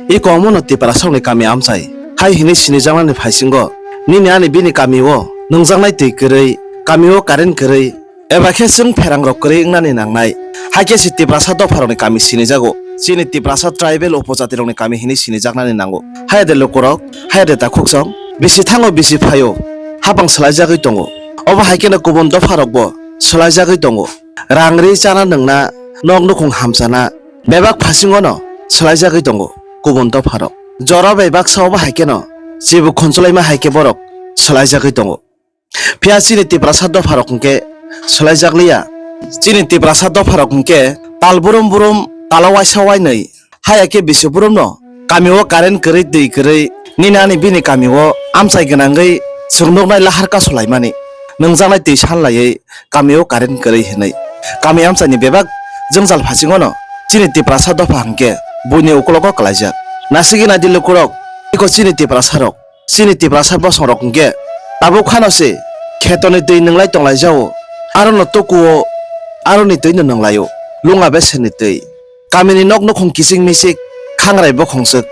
이 거모노 띠빠라 성내 까미 암사이 하이 히니 시니장만이 파이싱거 니네 아니 비니 까미워 능장나이 띠끄레이 까미워 까렌 그레이 에바케 승 페랑로 그레이 응나니 낭나이 하이케시 띠빠라 사도 파로니 까미 시니자고 시니 띠빠라 사 트라이벨 오포자티롱니 까미 히니 시니장나니 낭고 하야데 로꼬럭 하야데 다콕성 비시 탕어 비시 파요 하방 슬라이자의 동고 어바 하이케나 구본 더 파럭보 슬라이자의 동고 랑리 짜나 능나 넉넉콩 함사나 매박 파싱거너 슬라이자의 동고 구본 더 파럭 저라 매박 사오바 하이케너 지부 콘솔라이마 하이케 버럭 슬라이자의 동고 피아시니 띠빠라 사도 파럭군께 슬라이자글리야 지니 띠빠라 사도 파럭군께 딸부름부름 딸라와이사와이너이 하야케 비시부름너 까미워 까렌 그레이 띠 그레이 니나니 비니 까미워 암사이 그낭의 성동나이 라하르카 솔라이마니 능장나이 띠 산라यै 까미워 까렌 그레이 히नै 까미 암사니 बेबाक जोंजाल फासिङनो चिनि टिप्रा सा दफा हांके बुइनि उकलको कलाइजा नासिगि ना दिल्लो कुरक इको चिनि टिप्रा सारक चिनि टिप्रा सा बसंरक हांके ताबो खानोसे खेतनि दै नंलाय तंलाय जाओ आरो न तकुओ आरो नि दै नंलायो लुङा बेसेनि दै कामिनि नक नक खंकिसिं मिसिक खांराय बखंसक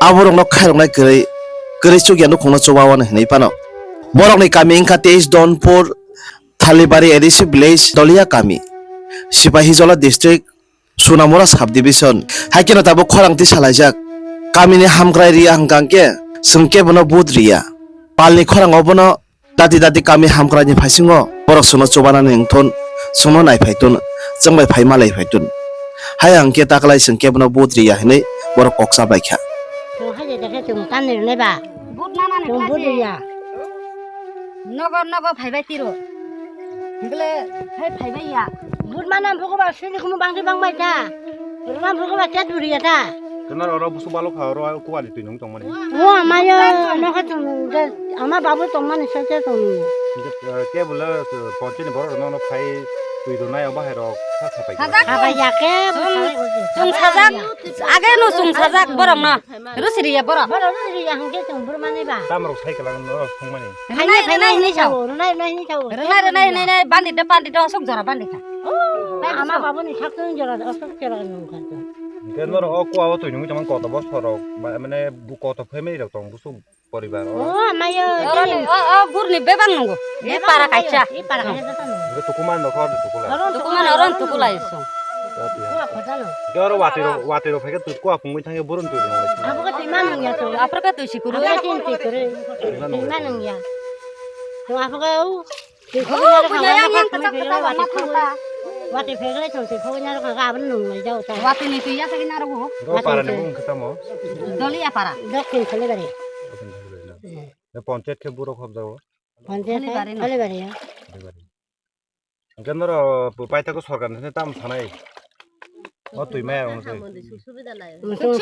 आबरक न खायरंनाय गरै गरै सुगियानो खंनो चबावानो हनै पानो बरकनि कामि इंका तेज डनपुर थालिबारि एडिसि विलेज दलिया कामि सिपाहिजला डिस्ट्रिक्ट सुनामुरा साब डिविजन हाइकेनो ताबो खरांति सालायजाक कामिनि हामग्राय रिया हांगांके सोंके बनो बुद्रिया पालनि खरांआव बनो दादि दादि कामि हामग्रानि फासिङो बरक सुनो चबानानि इंथन सुनो नायफायतुन जोंबाय फाय मालाय फायतुन हाय आंके ताकलाय सोंके बनो बुद्रिया हनै बरक कक्सा बायखा हाय देखे जों ताननिरनाय बा बुद नानानै जों बुद्रिया नगर नगर फायबाय तिरो गले हाय फायबायया बुद मानामफोरखौ बा सिनिखौ बांद्राय बांबाय दा नामफोरखौ बा क्या दुरिया दा Kena orang busuk balok haro aku kuat itu nung tong mana. Wah, maya nak tu, ama babu tong mana saja tong ni. Kaya bola pocin ni baru nong pai tu itu naik apa hero sahaja. Apa ya ke? Sung sajak, agak nu sung sajak borong na, terus dia borong. Baru ni yang hangge tong bermana ba? Tamar usai kelang nong tong mana. Renai ini jauh, renai ni jauh. renai bandit depan di sung jora bandit. Ama babu ni sak tu jora, asal jora nong kan tu. Kena orang aku awak tu nung cuma kota bos haro, mana buku kota family dah tong busuk poribar. Oh, maya. Gur ni bebang nunggu, ini para kaca. Ini para kaca tu nong. Itu tukuman dah kau tukula. Tukuman orang tukulai sung. Wah, kata lo. Kaya orang watiro pakai tu kuah punggung tanya burun tu nong. Apa kata mana ya tu? Apa kata si kuru? Apa cinti kuru? Mana ya? Tu apa kau? Punya yang kata mata. Wati pegla tu si kau nyara kau kapan nung mai jauh tu. Wati ni tu ya sakit naruh. Kau para ni pun ketemu. Doli ya para. Dokin kali bari. Ya poncet ke buruk hab jauh. Panjat kali bari ya. Kena orang paita ko sorgan ni tam sanai. Oh tu mai orang tu.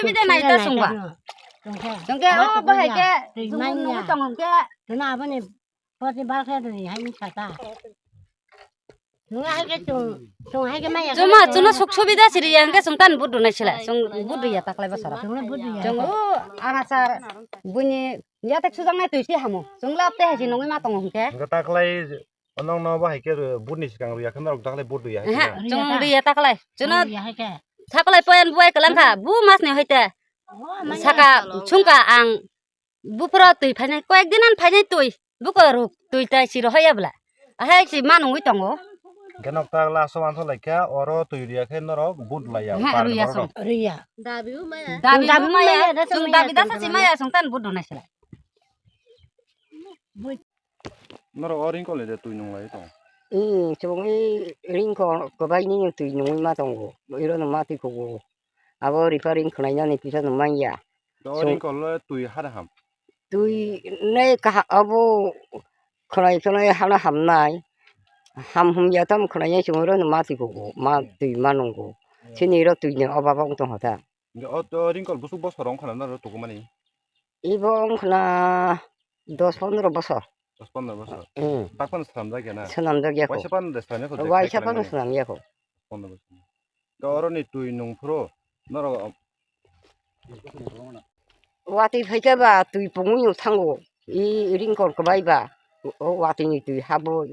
Sudah naik tak sungguh. Sungguh oh bahaya ke. Mainnya. Sungguh. Kenapa ni? Pasti bakal tu ni hai ni kata. Sungai ke sungai ke mana? Cuma suk sudah sih yang ke sungtan budu naik sila, sung budu ya tak lepas sarap. Sungai budu ya. Jung anasar bunyi ya tak susah ngai tuh sih hamu. Jung lap teh sih nungi matong ke. Kata kelai onong no bah ke bunis kang ria kena orang tak kelai budu ya. Jung dia tak leh. Cuna Ya ke. tak leh poyan buai kelang ka bu mas nih hoite. Saka chungka ang bu pro tuh panai koek dinan panai tuh bu ko tuh tai sih rohaya bela. Ahai sih manung itu ngo. Kena tak lah soal tu lagi oro tu dia kena orang bud lah ya. Ria. Dabi maya. Jung dabi dah sih maya sungtan budu naik sila. Nara orang kau leh tu nyung lah itu. 저기 링거 거바이니 또 이놈이 맞은거 뭐 이런 맛이 고고 아버 리파링 그나냐니 비싸는 많이야 Orang kau leh tu ada ham. 또이 내가 아버 그나이 하나 함나이 함흠야 담 그나냐 저런 맛이 고고 맛도 많은 거 진이 이렇 또 있는 어바방통 하다 Orang kau busuk bos orang kena nara tu kumani. 이번 그나 10번으로 벗어 10 bos. 응 Tak pun seram lagi na. 서남덕이고 Wah siapa nih desanya kau? 와이샤방은 서남이고 10 bos. Kau orang ni tu inung pro. Nara 와티 회자바 또 봉우유 탕고 이 링거 거바이바 와티니 또 하보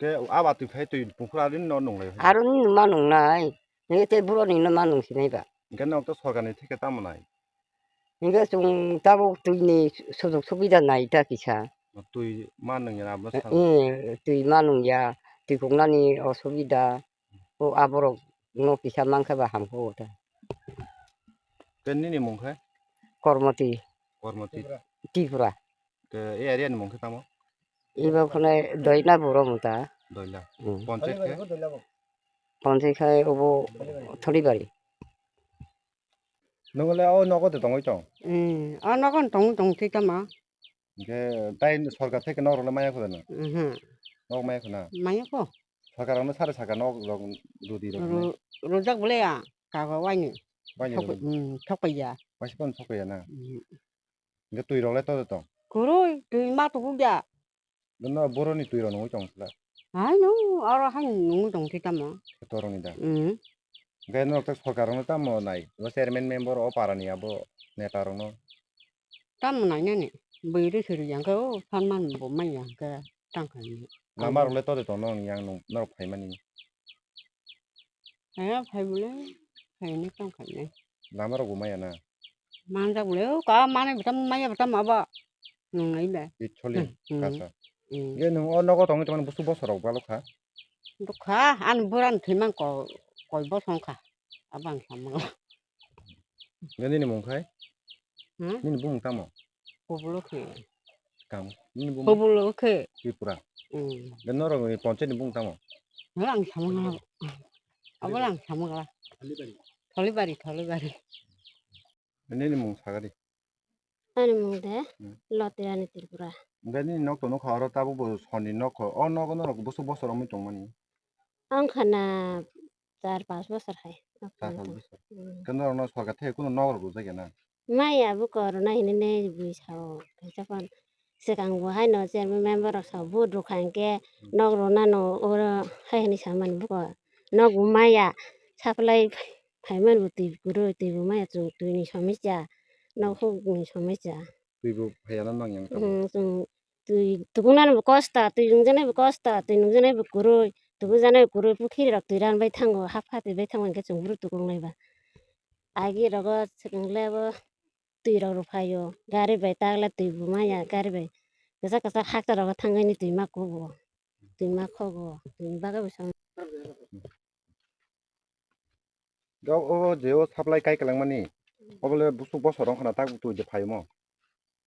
ke awak tu fai tu pukularin no nung leh. 아론이 누마 농나이 내가 때 불어니 누마 농시네바 Kena waktu sorgan itu kita mana? 이거 좀 따복 두이니 소득 소비자 나이다 기차. তুই 만능이나 뭐 사. 예, 두이 만웅야 두이 공란이 소비다. 아보로 너 기차 많게봐 함고다. 끈니니 몽khai 거르모티 거르모티 띠브라. 그 에리아니 몽khai 따모 이거 그네 너희나 보러무다. 돌려 응. 번째게 번색하에 오보 토리바리. 너걸래 너거도 동이죠 나건 동티다마. 이게 따인 서가 থেকে 너를 마야 거든 응. 너 마야 거나 마이고. 서가랑은 사를 사가 너 루디로 로작 볼래야. 가가 와이니. 많이 턱이야. 맛있건 속이야나 이게 또 이러래 떠도 그러 이마도 구비야. 너 보러니 또 이러는 거 정슬라 아이노 알아 한 농구 동티다마. 또롱이다 응. 게 너딱 서가랑은 따모 나이 뭐 세르멘 멤버 어 파라니야 뭐 네타롱노 땀은 아니네. 뭐이리 소리 양가 산만 뭐만 양가 땅가니. 나마로래 떠도 너는 그냥 너 파이만이 에 파이블레. 파이네 땅가네. 나마로 고마야나 만자 볼래요? 까 만에 부담 마야 부담 아바. 이래. 이 촐리 가서 응. 얘는 너거 동이 때문에 무슨 버서라고 발로카 가 안 불안 들만 거의 버송가. 아방 삼마. 얘는 몽khai 응? 니는 붕 따모 보블로케. 감 니는 붕 보블로케. 이쁘라 응. 너랑 번째는 붕 따모 너랑 삼마. 아버랑 삼마. 덜리바리. 얘는 몽 사가리 아니 뭔데? 응. 로티라니 띠르구라. 얘는 너도 너 가로 따보 뭐 선이 넣고 너거 너고 무슨 버서라면 정만이 angkana 4-5 বছর হয় 사서 버서 근데 너 서가 태고 너로 로자게나 maya bu corona hine ne bu sao kachapan sekang bu hai no chen member of sao bu du khan ke no ro na no ora hai ni saman bu ko no bu maya supply phai man bu ti bu ro ti bu maya chu tu ni samija no ho ni samija 그리고 해야는 방향 좀 누구나는 못 거스다 또 용전에 못 거스다 또 용전에 못 그러 누구잖아요 그러 부키리락 두란 바이 탄거 하파드 바이 탄거 게 정부로 두고 내봐 아기라고 지금 레버 뚜이라고 파요 가리 바이 따라 뚜이부 마야 가리 바이 그래서 학자라고 탄거니 뚜이 맞고 뚜이 맞고 뚜이 바가 무슨 제오 사플라이 까이 깔랑마니 어벌레 무슨 버서랑 하나 딱 또 이제 파이모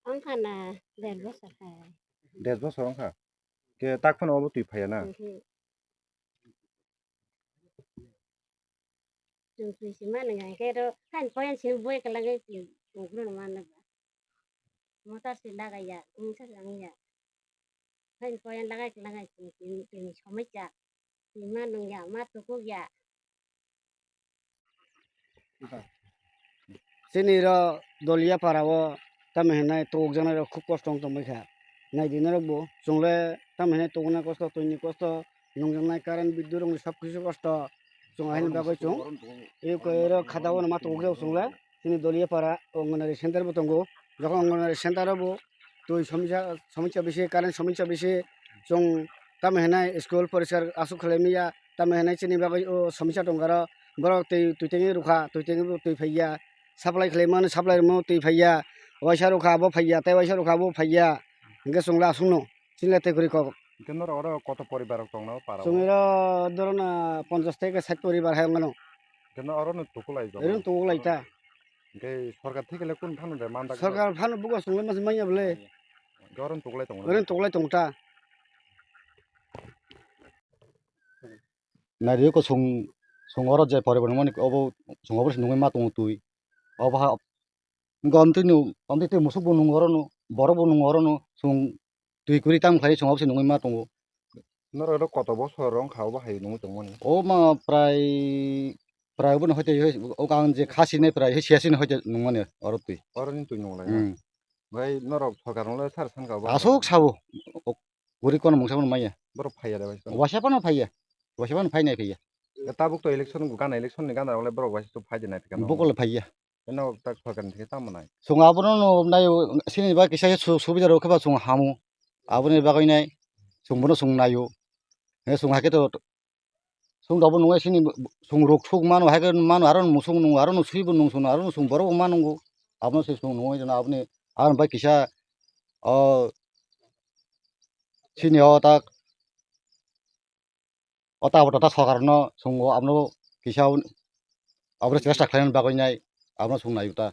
angkana ler bosar hai 데스 버서랑 가 그 딱폰 어버 또 파야나 좀 주시면 그냥 걔도 한 번에 지금 보이 그랑게 그런 만나 모터 신다가야 응사랑이야 한 번에 나가 지금 처음이자 이만 농야 맛도고야 Senira dolia parawo tamehna tokjana ro khub kostong to mekha nai dinaro bo songle tamehna tokna kosto toini kosto nongjana karan biddurong sab kisu kosto songahin bagoi chong e ko ero khadawo na tokge songle tini dolia para ongonari center botongo যখন অঙ্গনওয়াড়ি সেন্টার হবো তো সমস্যা বেশি কারণ সমস্যা বেশি जों তামহেনাই স্কুল পরিষ্কার আসু খালামিয়া তামহেনাই চিনি বাগৈ ও সমস্যা দंगार বড় তুইতেঙে রুখা তুইতেঙে তুই ফাইয়া সাপ্লাই খালাইমান সাপ্লাই মো তুই ফাইয়া ওয়াইসা রুখা বো ফাইয়া তাই ওয়াইসা রুখা বো ফাইয়া ইনকে সংলা আসুনো চিনলাতে করি কক 근데 어러 কত পরিবার 동나 পারা जोंनिर ধরুন 50 থেকে 60 পরিবার হয় অঙ্গন 근데 어러는 도콜라이 좀 এরকম তো লাইতা 이게 সরকার থেকে কোন ফানু데 만다 সরকার ফানো বুগো সংলে মাস মাইয়া বলে গরম তোকলাই তো এরকম তোলাই তোংটা 나리에 그 송어로 제 버려버리는 거니까 어버 송어버리 농에 맛 동투이 어버 그러니까 엄청 무슨 보는 거로는 벌어 보는 거로는 송 두이 그리 땅 가이 송어버리 농에 맛 동고 너를 কত বছরং খাওয়া হাই নু জংমনি 어마 প্রায় বন হইতে ওকান যে খাসিনে প্রায় হেসিয়াসিনে হইতে 농만에 어럽디 어른이 또 농লাই 응 ভাই নর সরকারলে সার সানগাবা 아속 사고 우리 거는 몽사는 마이야 বড় ফাইয়া রে ভাই 와샤바는 파이야 와샤바는 파이네 파이야 তাবুক তো ইলেকশন গান ইলেকশন নি গান রাগলে বড় ভাই তো ফাইদে নাই কেন 뭐걸로 파이야 কেন তাক সরকার থেকে তাম নাই 송 아버는 나요 신이 밖에 사실 소비자로 그봐 송 하무 아버님 바가이네 송보는 송 나요 내 송하게도 송 더번 농에 신이 송록 속 많어 하건 많어 알아는 무송 농 알아는 수입은 농송 알아는 송 벌어 많은 거 abno se sung nungoi jona abni ar bai kisa sini tak ota bota sokarno sungo abno kisa abro chesta khlain bagoi nai abno sung nai uta